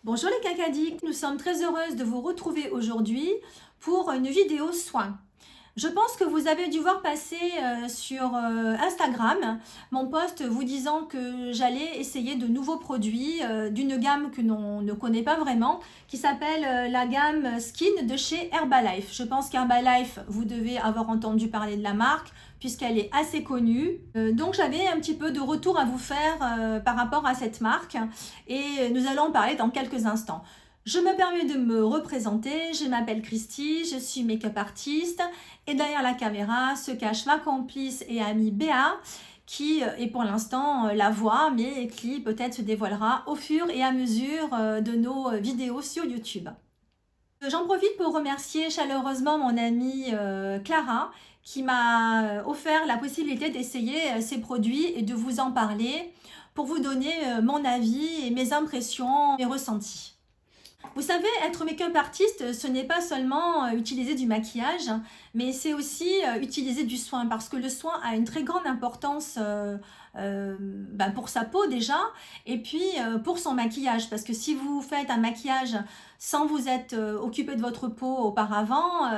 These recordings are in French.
Bonjour les cacadiques, nous sommes très heureuses de vous retrouver aujourd'hui pour une vidéo soin. Je pense que vous avez dû voir passer sur Instagram mon post vous disant que j'allais essayer de nouveaux produits d'une gamme que l'on ne connaît pas vraiment, qui s'appelle la gamme Skin de chez Herbalife. Je pense qu'Herbalife, vous devez avoir entendu parler de la marque puisqu'elle est assez connue. Donc j'avais un petit peu de retour à vous faire par rapport à cette marque et nous allons en parler dans quelques instants. Je me permets de me représenter, je m'appelle Christy, je suis make-up artiste et derrière la caméra se cache ma complice et amie Béa qui est pour l'instant la voix mais qui peut-être se dévoilera au fur et à mesure de nos vidéos sur YouTube. J'en profite pour remercier chaleureusement mon amie Clara qui m'a offert la possibilité d'essayer ces produits et de vous en parler pour vous donner mon avis et mes impressions et ressentis. Vous savez, être make-up artiste, ce n'est pas seulement utiliser du maquillage, mais c'est aussi utiliser du soin, parce que le soin a une très grande importance pour sa peau déjà, et puis pour son maquillage, parce que si vous faites un maquillage sans vous être occupé de votre peau auparavant,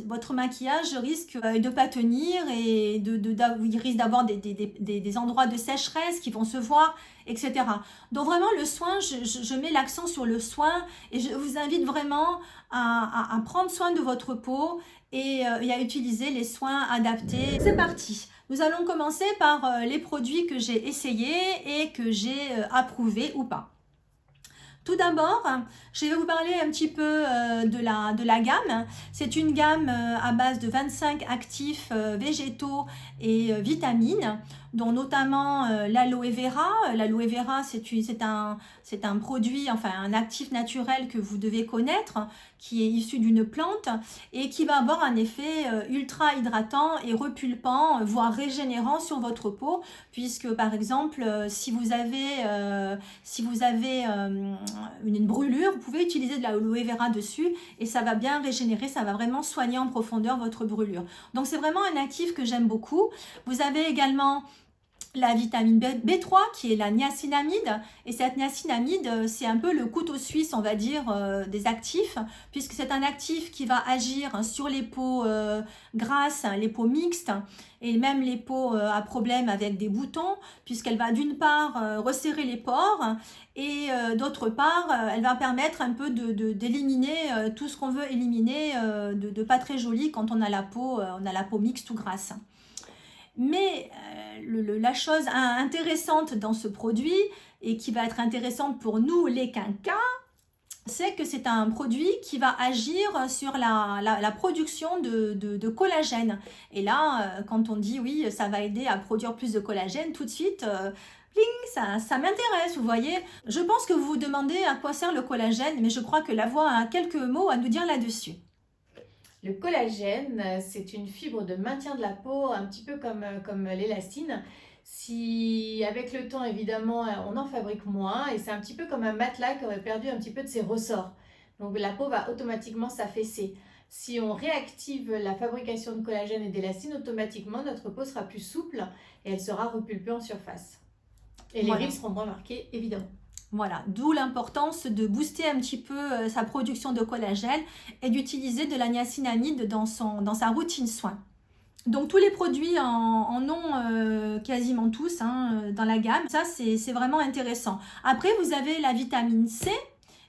votre maquillage risque de ne pas tenir et il risque d'avoir des endroits de sécheresse qui vont se voir, etc. Donc vraiment le soin, je mets l'accent sur le soin et je vous invite vraiment à prendre soin de votre peau et à utiliser les soins adaptés. C'est parti! Nous allons commencer par les produits que j'ai essayés et que j'ai approuvés ou pas. Tout d'abord, je vais vous parler un petit peu de la gamme. C'est une gamme à base de 25 actifs végétaux et vitamines, dont notamment l'aloe vera. L'aloe vera, c'est un produit, enfin un actif naturel que vous devez connaître, qui est issu d'une plante et qui va avoir un effet ultra hydratant et repulpant, voire régénérant sur votre peau, puisque par exemple, si vous avez une brûlure, vous pouvez utiliser de l'aloe vera dessus et ça va bien régénérer, ça va vraiment soigner en profondeur votre brûlure. Donc c'est vraiment un actif que j'aime beaucoup. Vous avez également la vitamine B3 qui est la niacinamide, et cette niacinamide c'est un peu le couteau suisse on va dire des actifs, puisque c'est un actif qui va agir sur les peaux grasses, les peaux mixtes et même les peaux à problème avec des boutons, puisqu'elle va d'une part resserrer les pores et d'autre part elle va permettre un peu d'éliminer tout ce qu'on veut éliminer de pas très joli quand on a la peau mixte ou grasse. Mais la chose intéressante dans ce produit, et qui va être intéressante pour nous les quinquas, c'est que c'est un produit qui va agir sur la production de collagène. Et là, quand on dit oui, ça va aider à produire plus de collagène, tout de suite, ça m'intéresse, vous voyez. Je pense que vous vous demandez à quoi sert le collagène, mais je crois que la voix a quelques mots à nous dire là-dessus. Le collagène, c'est une fibre de maintien de la peau, un petit peu comme l'élastine. Si avec le temps, évidemment, on en fabrique moins, et c'est un petit peu comme un matelas qui aurait perdu un petit peu de ses ressorts. Donc la peau va automatiquement s'affaisser. Si on réactive la fabrication de collagène et d'élastine, automatiquement notre peau sera plus souple et elle sera repulpée en surface. Et les rides seront moins marquées, évidemment. Voilà, d'où l'importance de booster un petit peu sa production de collagène et d'utiliser de la niacinamide dans sa routine soin. Donc tous les produits en ont quasiment tous dans la gamme. Ça, c'est vraiment intéressant. Après, vous avez la vitamine C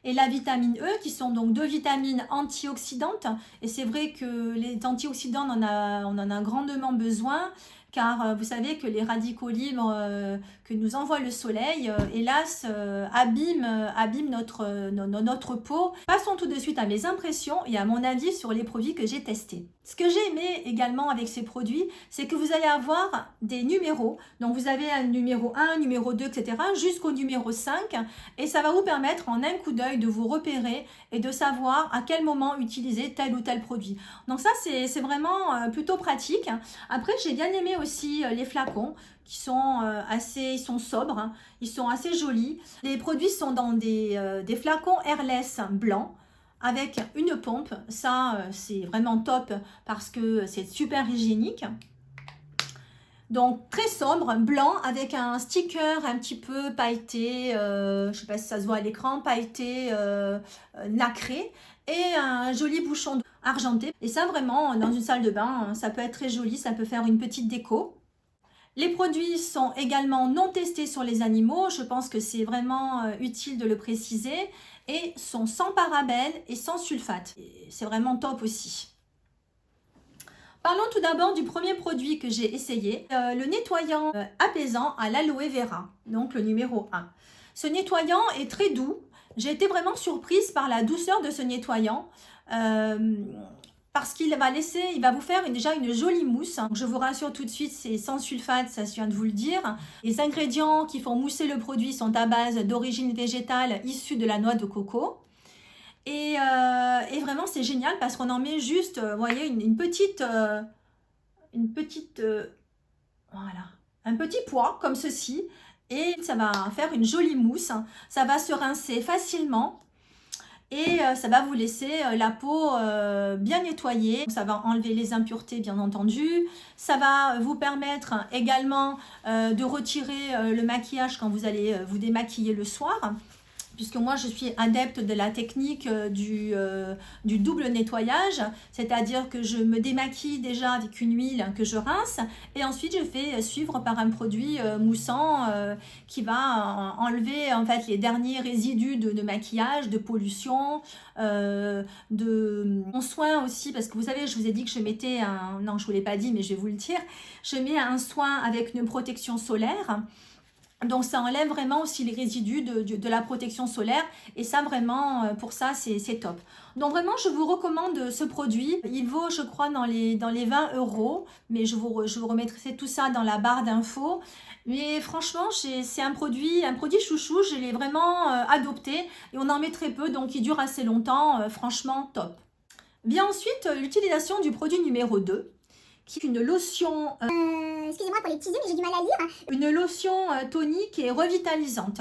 et la vitamine E qui sont donc deux vitamines antioxydantes. Et c'est vrai que les antioxydants, on en a grandement besoin. Car vous savez que les radicaux libres que nous envoie le soleil, hélas, abîment notre peau. Passons tout de suite à mes impressions et à mon avis sur les produits que j'ai testés. Ce que j'ai aimé également avec ces produits, c'est que vous allez avoir des numéros. Donc vous avez un numéro 1, numéro 2, etc. jusqu'au numéro 5. Et ça va vous permettre en un coup d'œil de vous repérer et de savoir à quel moment utiliser tel ou tel produit. Donc ça, c'est vraiment plutôt pratique. Après, j'ai bien aimé aussi les flacons qui sont ils sont sobres, ils sont assez jolis. Les produits sont dans des flacons airless blancs avec une pompe. Ça, c'est vraiment top parce que c'est super hygiénique. Donc très sobre, blanc, avec un sticker un petit peu pailleté, je ne sais pas si ça se voit à l'écran, pailleté, nacré, et un joli bouchon argenté. Et ça vraiment, dans une salle de bain, ça peut être très joli, ça peut faire une petite déco. Les produits sont également non testés sur les animaux, je pense que c'est vraiment utile de le préciser, et sont sans parabènes et sans sulfate. C'est vraiment top aussi. Parlons tout d'abord du premier produit que j'ai essayé, le nettoyant apaisant à l'aloe vera, donc le numéro 1. Ce nettoyant est très doux. J'ai été vraiment surprise par la douceur de ce nettoyant parce qu'il va vous faire déjà une jolie mousse. Je vous rassure tout de suite, c'est sans sulfate, ça je viens de vous le dire. Les ingrédients qui font mousser le produit sont à base d'origine végétale issue de la noix de coco. Et vraiment, c'est génial parce qu'on en met juste, vous voyez, une petite, voilà, un petit pois comme ceci. Et ça va faire une jolie mousse. Ça va se rincer facilement. Et ça va vous laisser la peau bien nettoyée. Ça va enlever les impuretés, bien entendu. Ça va vous permettre également de retirer le maquillage quand vous allez vous démaquiller le soir. Puisque moi je suis adepte de la technique du double nettoyage, c'est-à-dire que je me démaquille déjà avec une huile que je rince et ensuite je fais suivre par un produit moussant qui va enlever en fait les derniers résidus de maquillage, de pollution, de mon soin aussi, parce que vous savez, je vous ai dit que je mettais non je ne vous l'ai pas dit mais je vais vous le dire, je mets un soin avec une protection solaire. Donc ça enlève vraiment aussi les résidus de la protection solaire et ça vraiment pour ça c'est top. Donc vraiment je vous recommande ce produit. Il vaut je crois dans les 20 €, mais je vous remettrai tout ça dans la barre d'infos. Mais franchement c'est un produit chouchou, je l'ai vraiment adopté et on en met très peu donc il dure assez longtemps, franchement top. Vient ensuite l'utilisation du produit numéro 2 qui est une lotion... excusez-moi pour les petits yeux, mais j'ai du mal à lire. Une lotion tonique et revitalisante.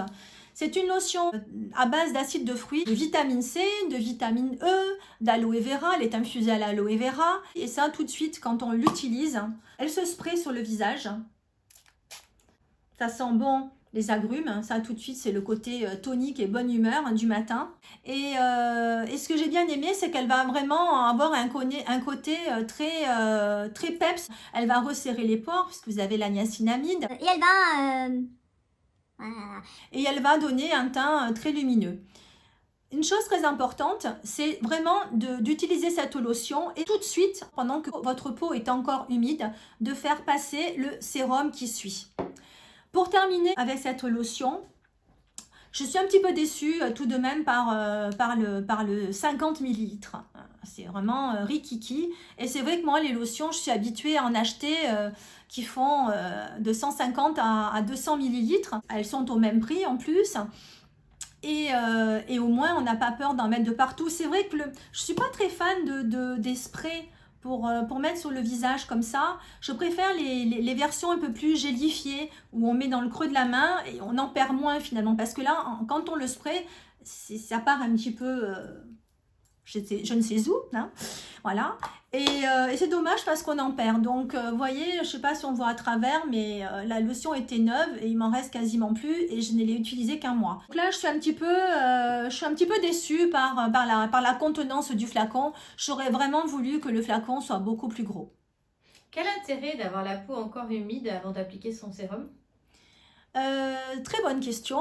C'est une lotion à base d'acide de fruits, de vitamine C, de vitamine E, d'aloe vera. Elle est infusée à l'aloe vera. Et ça, tout de suite, quand on l'utilise, elle se spray sur le visage. Ça sent bon les agrumes. Ça, tout de suite, c'est le côté tonique et bonne humeur du matin. Et ce que j'ai bien aimé, c'est qu'elle va vraiment avoir un côté très peps. Elle va resserrer les pores, puisque vous avez la niacinamide. Et elle va... voilà. Et elle va donner un teint très lumineux. Une chose très importante, c'est vraiment d'utiliser cette lotion et tout de suite, pendant que votre peau est encore humide, de faire passer le sérum qui suit. Pour terminer avec cette lotion, je suis un petit peu déçue tout de même par le 50 ml. C'est vraiment rikiki. Et c'est vrai que moi, les lotions, je suis habituée à en acheter qui font de 150 à 200 ml. Elles sont au même prix en plus. Et au moins, on n'a pas peur d'en mettre de partout. C'est vrai que je ne suis pas très fan des sprays pour mettre sur le visage comme ça. Je préfère les versions un peu plus gélifiées où on met dans le creux de la main et on en perd moins finalement. Parce que là, quand on le spray, ça part un petit peu... je ne sais où, hein, voilà. Et c'est dommage parce qu'on en perd. Donc, vous voyez, je ne sais pas si on voit à travers, mais la lotion était neuve et il m'en reste quasiment plus et je ne l'ai utilisée qu'un mois. Donc là, je suis un petit peu déçue par la contenance du flacon. J'aurais vraiment voulu que le flacon soit beaucoup plus gros. Quel intérêt d'avoir la peau encore humide avant d'appliquer son sérum ? Très bonne question.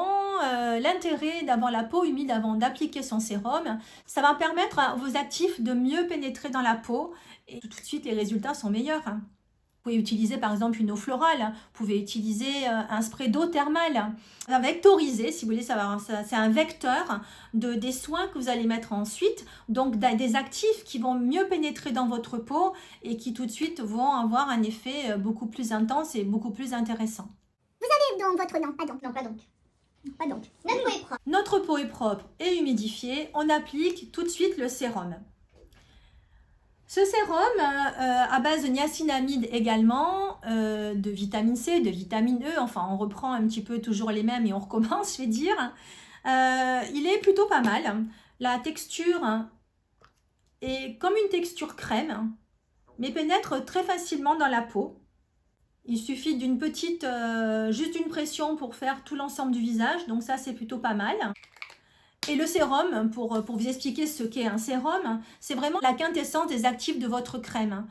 L'intérêt d'avoir la peau humide avant d'appliquer son sérum, ça va permettre à vos actifs de mieux pénétrer dans la peau et tout de suite les résultats sont meilleurs. Vous pouvez utiliser par exemple une eau florale, vous pouvez utiliser un spray d'eau thermale. Ça va vectoriser, si vous voulez, c'est un vecteur des soins que vous allez mettre ensuite, donc des actifs qui vont mieux pénétrer dans votre peau et qui tout de suite vont avoir un effet beaucoup plus intense et beaucoup plus intéressant. Donc votre... Non, pas donc. Notre peau est propre. Notre peau est propre et humidifiée. On applique tout de suite le sérum. Ce sérum, à base de niacinamide également, de vitamine C, de vitamine E, enfin on reprend un petit peu toujours les mêmes et on recommence, je vais dire. Il est plutôt pas mal. La texture est comme une texture crème, mais pénètre très facilement dans la peau. Il suffit d'une petite, juste une pression pour faire tout l'ensemble du visage. Donc ça, c'est plutôt pas mal. Et le sérum, pour vous expliquer ce qu'est un sérum, c'est vraiment la quintessence des actifs de votre crème.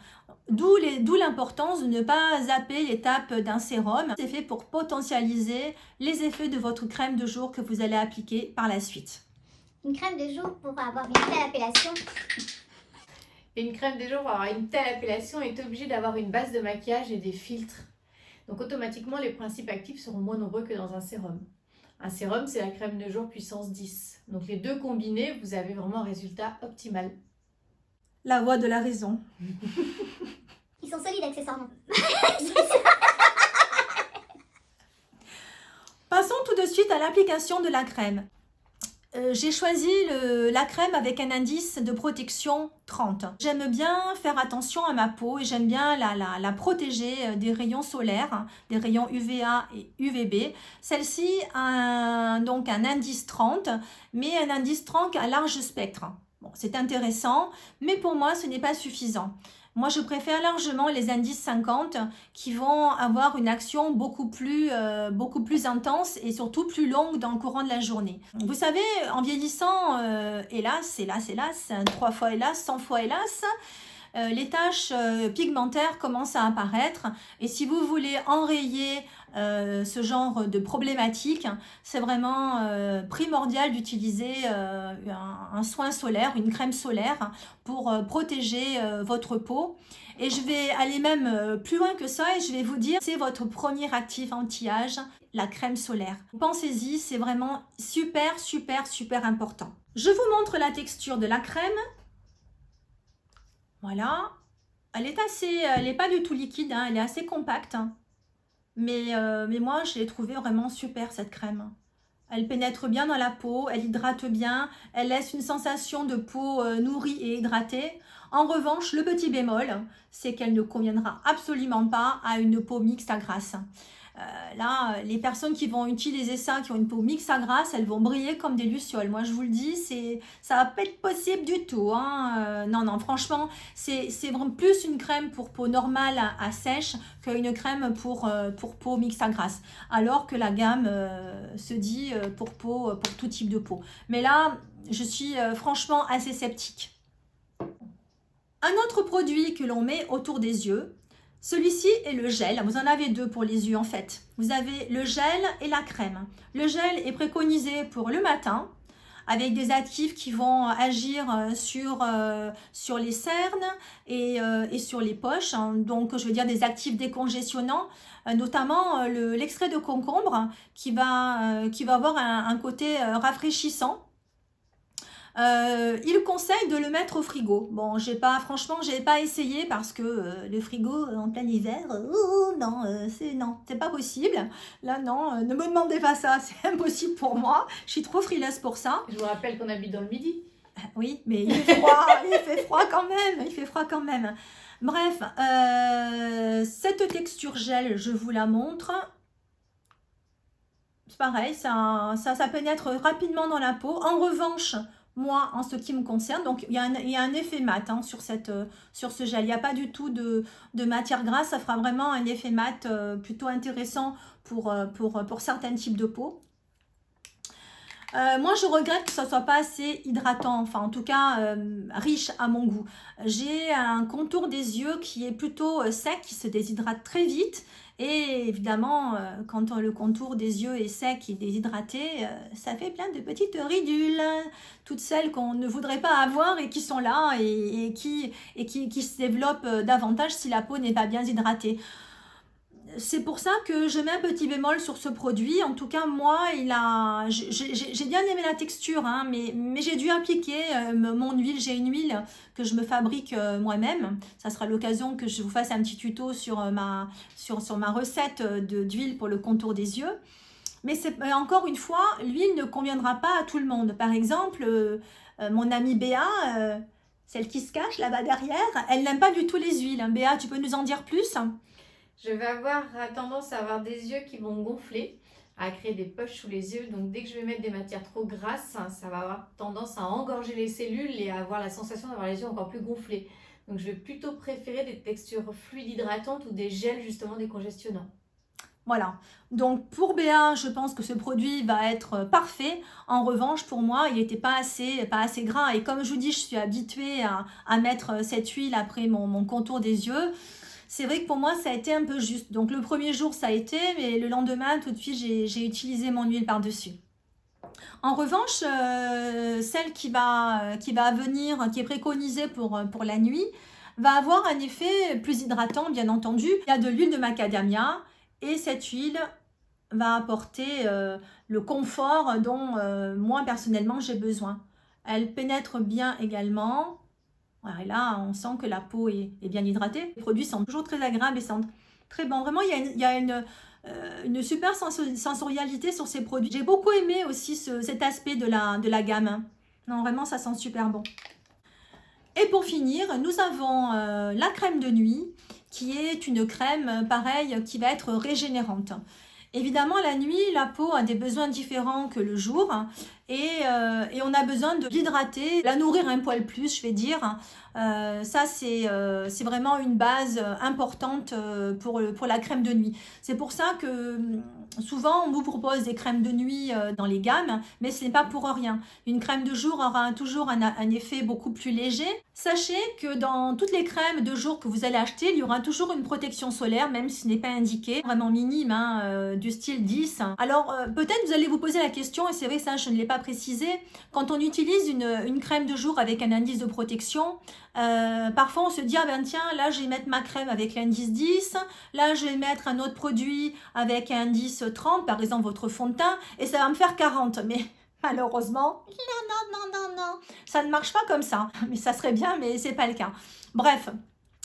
D'où l'importance de ne pas zapper l'étape d'un sérum. C'est fait pour potentialiser les effets de votre crème de jour que vous allez appliquer par la suite. Une crème de jour pour avoir une telle appellation. Et une crème de jour pour avoir une telle appellation est obligée d'avoir une base de maquillage et des filtres. Donc automatiquement, les principes actifs seront moins nombreux que dans un sérum. Un sérum, c'est la crème de jour puissance 10. Donc les deux combinés, vous avez vraiment un résultat optimal. La voix de la raison. Ils sont solides accessoirement. Passons tout de suite à l'application de la crème. J'ai choisi la crème avec un indice de protection 30. J'aime bien faire attention à ma peau et j'aime bien la protéger des rayons solaires, des rayons UVA et UVB. Celle-ci a donc un indice 30, mais un indice 30 à large spectre. Bon, c'est intéressant, mais pour moi, ce n'est pas suffisant. Moi, je préfère largement les indices 50 qui vont avoir une action beaucoup plus intense et surtout plus longue dans le courant de la journée. Vous savez, en vieillissant, hélas, 3 fois hélas, 100 fois hélas, les taches pigmentaires commencent à apparaître et si vous voulez enrayer ce genre de problématique, c'est vraiment primordial d'utiliser un soin solaire, une crème solaire pour protéger votre peau. Et je vais aller même plus loin que ça et je vais vous dire, c'est votre premier actif anti-âge, la crème solaire. Pensez-y, c'est vraiment super, super, super important. Je vous montre la texture de la crème. Voilà. Elle est pas du tout liquide, hein, elle est assez compacte. Mais moi, je l'ai trouvée vraiment super, cette crème. Elle pénètre bien dans la peau, elle hydrate bien, elle laisse une sensation de peau nourrie et hydratée. En revanche, le petit bémol, c'est qu'elle ne conviendra absolument pas à une peau mixte à grasse. Là, les personnes qui vont utiliser ça, qui ont une peau mixte à grasse, elles vont briller comme des lucioles. Moi, je vous le dis, ça va pas être possible du tout. Hein. Non, franchement, c'est vraiment plus une crème pour peau normale à sèche qu'une crème pour peau mixte à grasse. Alors que la gamme se dit pour tout type de peau. Mais là, je suis franchement assez sceptique. Un autre produit que l'on met autour des yeux, celui-ci est le gel. Vous en avez deux pour les yeux en fait. Vous avez le gel et la crème. Le gel est préconisé pour le matin avec des actifs qui vont agir sur les cernes et sur les poches. Donc, je veux dire des actifs décongestionnants, notamment l'extrait de concombre qui va avoir un côté rafraîchissant. Il conseille de le mettre au frigo. Bon, franchement, j'ai pas essayé parce que le frigo en plein hiver, non, c'est pas possible. Là, non, ne me demandez pas ça, c'est impossible pour moi. Je suis trop frileuse pour ça. Je vous rappelle qu'on habite dans le Midi. Oui, mais il fait froid, il fait froid quand même. Bref, cette texture gel, je vous la montre. C'est pareil, ça pénètre rapidement dans la peau. En revanche, moi, en ce qui me concerne, donc il y a un effet mat hein, sur ce gel. Il n'y a pas du tout de matière grasse. Ça fera vraiment un effet mat plutôt intéressant pour certains types de peau. Moi, je regrette que ça ne soit pas assez hydratant, enfin en tout cas riche à mon goût. J'ai un contour des yeux qui est plutôt sec, qui se déshydrate très vite. Et évidemment, quand le contour des yeux est sec et déshydraté, ça fait plein de petites ridules. Toutes celles qu'on ne voudrait pas avoir et qui sont là et qui se développent davantage si la peau n'est pas bien hydratée. C'est pour ça que je mets un petit bémol sur ce produit. En tout cas, moi, j'ai bien aimé la texture, hein, mais j'ai dû appliquer mon huile. J'ai une huile que je me fabrique moi-même. Ça sera l'occasion que je vous fasse un petit tuto sur ma recette d'huile pour le contour des yeux. Mais encore une fois, l'huile ne conviendra pas à tout le monde. Par exemple, mon amie Béa, celle qui se cache là-bas derrière, elle n'aime pas du tout les huiles. Béa, tu peux nous en dire plus ? Je vais avoir tendance à avoir des yeux qui vont gonfler, à créer des poches sous les yeux. Donc dès que je vais mettre des matières trop grasses, ça va avoir tendance à engorger les cellules et à avoir la sensation d'avoir les yeux encore plus gonflés. Donc je vais plutôt préférer des textures fluides hydratantes ou des gels justement décongestionnants. Voilà, donc pour Béa, je pense que ce produit va être parfait. En revanche, pour moi, il n'était pas assez gras. Et comme je vous dis, je suis habituée à mettre cette huile après mon contour des yeux. C'est vrai que pour moi, ça a été un peu juste. Donc le premier jour, ça a été, mais le lendemain, tout de suite, j'ai utilisé mon huile par-dessus. En revanche, celle qui va venir, qui est préconisée pour la nuit, va avoir un effet plus hydratant, bien entendu. Il y a de l'huile de macadamia. Et cette huile va apporter le confort dont moi personnellement j'ai besoin. Elle pénètre bien également. Voilà, et là, on sent que la peau est bien hydratée. Les produits sont toujours très agréables et sentent très bon. Vraiment, il y a une super sensorialité sur ces produits. J'ai beaucoup aimé aussi cet aspect de la gamme. Non, vraiment, ça sent super bon. Et pour finir, nous avons la crème de nuit qui est une crème, pareil, qui va être régénérante. Évidemment, la nuit, la peau a des besoins différents que le jour et on a besoin de l'hydrater, la nourrir un poil plus, je vais dire. Ça, c'est vraiment une base importante pour la crème de nuit. C'est pour ça que souvent, on vous propose des crèmes de nuit dans les gammes, mais ce n'est pas pour rien. Une crème de jour aura toujours un effet beaucoup plus léger. Sachez que dans toutes les crèmes de jour que vous allez acheter, il y aura toujours une protection solaire, même si ce n'est pas indiqué, vraiment minime, du style 10. Alors, peut-être vous allez vous poser la question, et c'est vrai, ça, je ne l'ai pas précisé, quand on utilise une crème de jour avec un indice de protection, parfois on se dit, ah ben tiens, là je vais mettre ma crème avec l'indice 10, là je vais mettre un autre produit avec un indice 30, par exemple votre fond de teint, et ça va me faire 40, mais malheureusement, non, ça ne marche pas comme ça, mais ça serait bien, mais c'est pas le cas. Bref.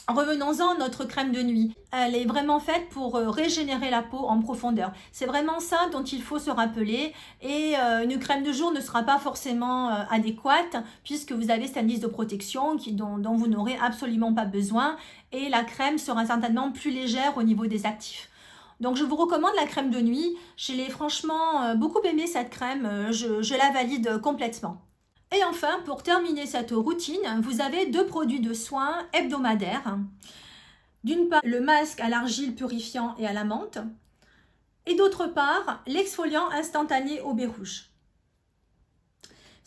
Revenons-en à notre crème de nuit. Elle est vraiment faite pour régénérer la peau en profondeur. C'est vraiment ça dont il faut se rappeler. Et une crème de jour ne sera pas forcément adéquate puisque vous avez cet indice de protection dont vous n'aurez absolument pas besoin. Et la crème sera certainement plus légère au niveau des actifs. Donc je vous recommande la crème de nuit. Je l'ai franchement beaucoup aimé cette crème. Je la valide complètement. Et enfin, pour terminer cette routine, vous avez 2 produits de soins hebdomadaires. D'une part, le masque à l'argile purifiant et à la menthe. Et d'autre part, l'exfoliant instantané au baie rouge.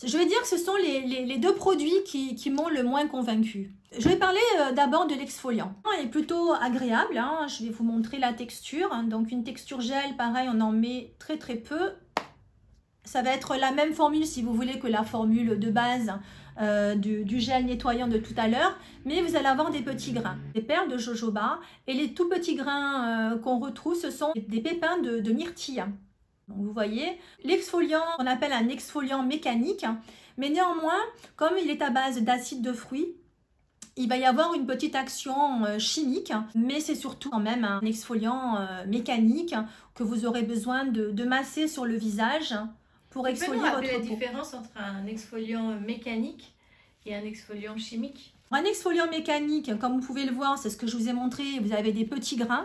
Je vais dire que ce sont les 2 produits qui m'ont le moins convaincu. Je vais parler d'abord de l'exfoliant. Il est plutôt agréable. Je vais vous montrer la texture. Donc une texture gel, pareil, on en met très peu. Ça va être la même formule si vous voulez que la formule de base du gel nettoyant de tout à l'heure, mais vous allez avoir des petits grains, des perles de jojoba, et les tout petits grains qu'on retrouve, ce sont des pépins de myrtille. Donc vous voyez, l'exfoliant, on appelle un exfoliant mécanique, mais néanmoins, comme il est à base d'acide de fruits, il va y avoir une petite action chimique, mais c'est surtout quand même un exfoliant mécanique que vous aurez besoin de masser sur le visage pour exfolier votre peau. Tu peux nous rappeler la différence entre un exfoliant mécanique et un exfoliant chimique? Un exfoliant mécanique, comme vous pouvez le voir, c'est ce que je vous ai montré, vous avez des petits grains.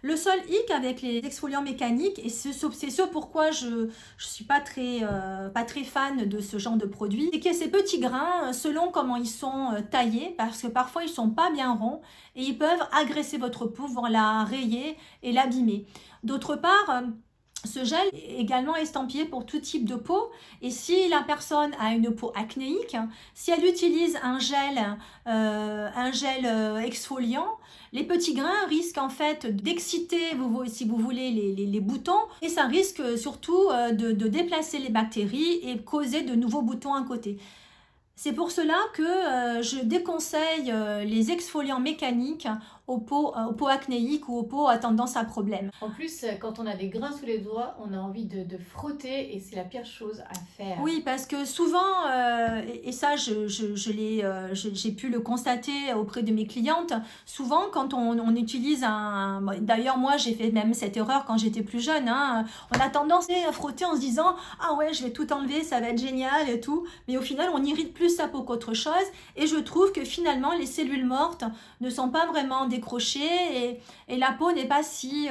Le seul hic avec les exfoliants mécaniques, et c'est ce pourquoi je ne suis pas très fan de ce genre de produit, c'est qu'il y a ces petits grains selon comment ils sont taillés, parce que parfois ils ne sont pas bien ronds et ils peuvent agresser votre peau, voire la rayer et l'abîmer. D'autre part, ce gel est également estampillé pour tout type de peau, et si la personne a une peau acnéique, si elle utilise un gel exfoliant, les petits grains risquent en fait d'exciter, si vous voulez, les boutons, et ça risque surtout de déplacer les bactéries et causer de nouveaux boutons à côté. C'est pour cela que je déconseille les exfoliants mécaniques aux peaux acnéiques ou aux peaux à tendance à problème. En plus, quand on a des grains sous les doigts, on a envie de frotter et c'est la pire chose à faire. Oui, parce que souvent, et ça j'ai pu le constater auprès de mes clientes, souvent quand on utilise d'ailleurs moi j'ai fait même cette erreur quand j'étais plus jeune, on a tendance à frotter en se disant « Ah ouais, je vais tout enlever, ça va être génial et tout », mais au final on irrite plus plus sa peau qu'autre chose. Et je trouve que finalement, les cellules mortes ne sont pas vraiment décrochées et la peau n'est pas si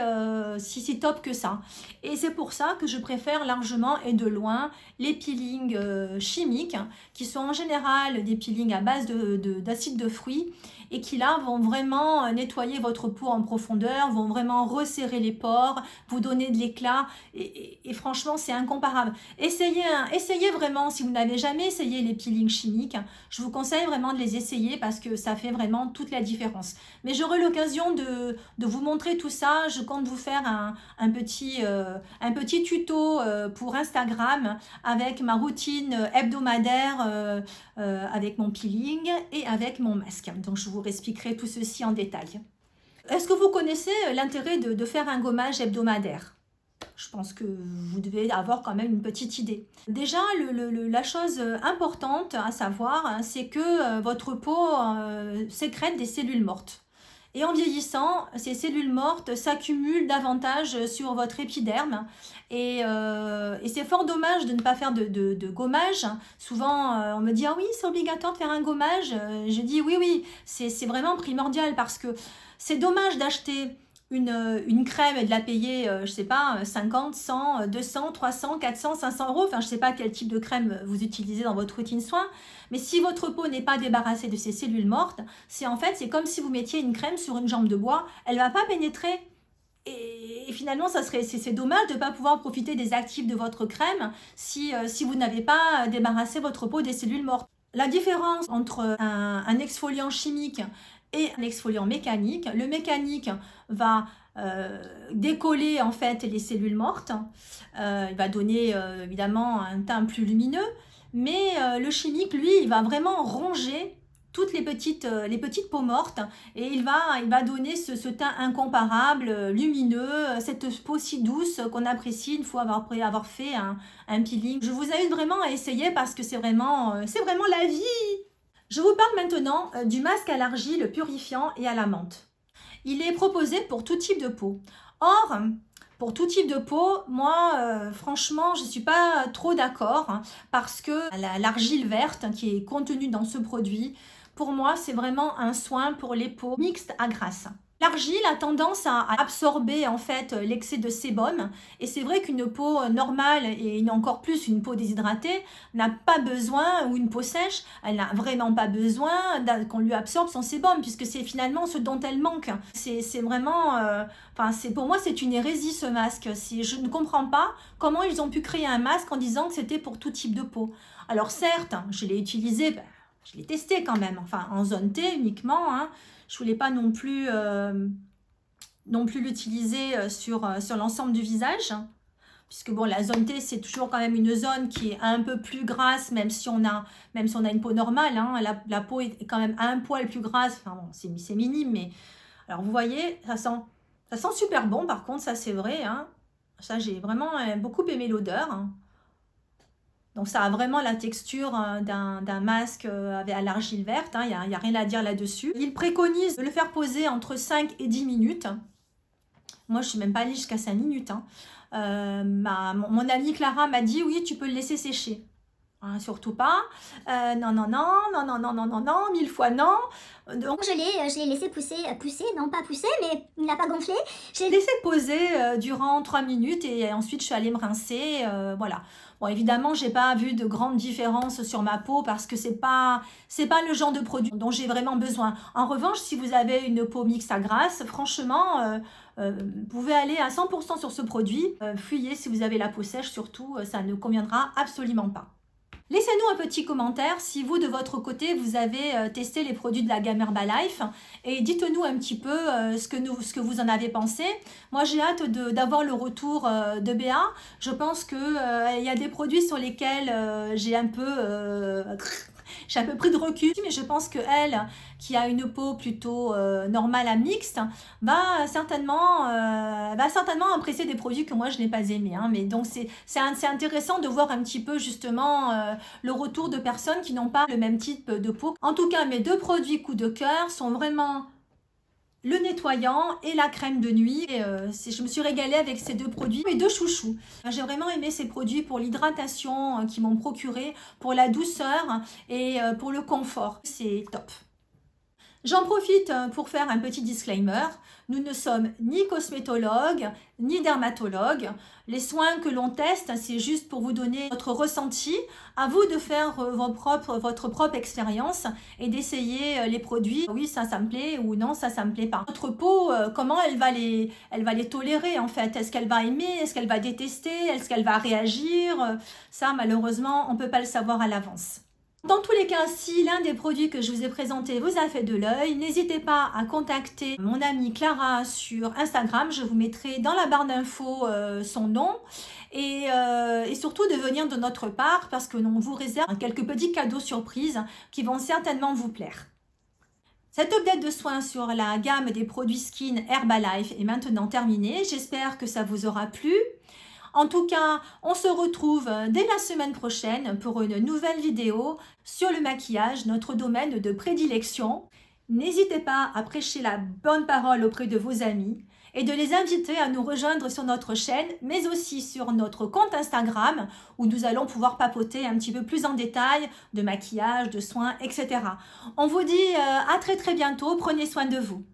top que ça. Et c'est pour ça que je préfère largement et de loin les peelings chimiques, qui sont en général des peelings à base d'acide de fruits et qui là vont vraiment nettoyer votre peau en profondeur, vont vraiment resserrer les pores, vous donner de l'éclat et franchement c'est incomparable. Essayez vraiment, si vous n'avez jamais essayé les peelings chimiques, je vous conseille vraiment de les essayer parce que ça fait vraiment toute la différence. Mais j'aurai l'occasion de vous montrer tout ça. Je compte vous faire un petit tuto pour Instagram avec ma routine hebdomadaire avec mon peeling et avec mon masque. Donc je vous expliquerai tout ceci en détail. Est-ce que vous connaissez l'intérêt de faire un gommage hebdomadaire ? Je pense que vous devez avoir quand même une petite idée. Déjà, la chose importante à savoir, c'est que votre peau sécrète des cellules mortes. Et en vieillissant, ces cellules mortes s'accumulent davantage sur votre épiderme. Et c'est fort dommage de ne pas faire de gommage. Souvent, on me dit « Ah oui, c'est obligatoire de faire un gommage ». Je dis « Oui, c'est vraiment primordial parce que c'est dommage d'acheter une crème et de la payer, je sais pas, 50, 100, 200, 300, 400, 500 euros. Enfin, je sais pas quel type de crème vous utilisez dans votre routine soin. Mais si votre peau n'est pas débarrassée de ces cellules mortes, c'est comme si vous mettiez une crème sur une jambe de bois. Elle va pas pénétrer. Et finalement, c'est dommage de ne pas pouvoir profiter des actifs de votre crème si vous n'avez pas débarrassé votre peau des cellules mortes. La différence entre un exfoliant chimique et un exfoliant mécanique. Le mécanique va décoller en fait les cellules mortes. Il va donner évidemment un teint plus lumineux. Mais le chimique, lui, il va vraiment ronger toutes les petites peaux mortes et il va donner ce teint incomparable, lumineux, cette peau si douce qu'on apprécie une fois après avoir fait un peeling. Je vous invite vraiment à essayer parce que c'est vraiment la vie. Je vous parle maintenant du masque à l'argile purifiant et à la menthe. Il est proposé pour tout type de peau. Or, pour tout type de peau, moi, franchement, je ne suis pas trop d'accord parce que l'argile verte qui est contenue dans ce produit, pour moi, c'est vraiment un soin pour les peaux mixtes à grasse. L'argile a tendance à absorber en fait l'excès de sébum et c'est vrai qu'une peau normale et encore plus une peau déshydratée n'a pas besoin, ou une peau sèche, elle n'a vraiment pas besoin qu'on lui absorbe son sébum puisque c'est finalement ce dont elle manque. C'est vraiment, pour moi c'est une hérésie ce masque. Je ne comprends pas comment ils ont pu créer un masque en disant que c'était pour tout type de peau. Alors certes, je l'ai utilisé, je l'ai testé quand même, enfin en zone T uniquement, hein. Je ne voulais pas non plus l'utiliser sur l'ensemble du visage. Puisque bon, la zone T, c'est toujours quand même une zone qui est un peu plus grasse, même si on a une peau normale. Hein, la peau est quand même un poil plus grasse. Enfin bon, c'est minime, mais... Alors vous voyez, ça sent super bon par contre, ça c'est vrai. Hein. Ça, j'ai vraiment beaucoup aimé l'odeur. Hein. Donc ça a vraiment la texture d'un masque à l'argile verte, hein, y a rien à dire là-dessus. Il préconise de le faire poser entre 5 et 10 minutes. Moi, je ne suis même pas allée jusqu'à 5 minutes. Hein. Mon amie Clara m'a dit, oui, tu peux le laisser sécher. Hein, surtout pas. Non, 1000 fois non. Donc je l'ai laissé pousser, non pas pousser, mais il n'a pas gonflé. J'ai laissé poser durant 3 minutes et ensuite je suis allée me rincer, voilà. Bon, évidemment, j'ai pas vu de grandes différences sur ma peau parce que c'est pas le genre de produit dont j'ai vraiment besoin. En revanche, si vous avez une peau mixte à grasse, franchement, vous pouvez aller à 100% sur ce produit. Fuyez si vous avez la peau sèche, surtout, ça ne conviendra absolument pas. Laissez-nous un petit commentaire si vous, de votre côté, vous avez testé les produits de la gamme Herbalife et dites-nous un petit peu ce que vous en avez pensé. Moi, j'ai hâte d'avoir le retour de Béa. Je pense qu'il y a des produits sur lesquels j'ai un peu pris de recul, mais je pense qu'elle, qui a une peau plutôt normale à mixte, va certainement apprécier des produits que moi je n'ai pas aimés. Hein. Mais donc c'est intéressant de voir un petit peu justement le retour de personnes qui n'ont pas le même type de peau. En tout cas, mes 2 produits coup de cœur sont vraiment le nettoyant et la crème de nuit. Je me suis régalée avec ces deux produits, mes deux chouchous. J'ai vraiment aimé ces produits pour l'hydratation qui m'ont procuré, pour la douceur et pour le confort. C'est top. J'en profite pour faire un petit disclaimer. Nous ne sommes ni cosmétologues, ni dermatologues. Les soins que l'on teste, c'est juste pour vous donner votre ressenti. À vous de faire votre propre expérience et d'essayer les produits. Oui, ça me plaît ou non, ça me plaît pas. Notre peau, comment elle va les tolérer en fait? Est-ce qu'elle va aimer? Est-ce qu'elle va détester? Est-ce qu'elle va réagir? Ça, malheureusement, on ne peut pas le savoir à l'avance. Dans tous les cas, si l'un des produits que je vous ai présentés vous a fait de l'œil, n'hésitez pas à contacter mon amie Clara sur Instagram. Je vous mettrai dans la barre d'infos son nom et surtout de venir de notre part parce que l'on vous réserve quelques petits cadeaux surprises qui vont certainement vous plaire. Cette update de soins sur la gamme des produits Skin Herbalife est maintenant terminée. J'espère que ça vous aura plu. En tout cas, on se retrouve dès la semaine prochaine pour une nouvelle vidéo sur le maquillage, notre domaine de prédilection. N'hésitez pas à prêcher la bonne parole auprès de vos amis et de les inviter à nous rejoindre sur notre chaîne, mais aussi sur notre compte Instagram où nous allons pouvoir papoter un petit peu plus en détail de maquillage, de soins, etc. On vous dit à très bientôt, prenez soin de vous.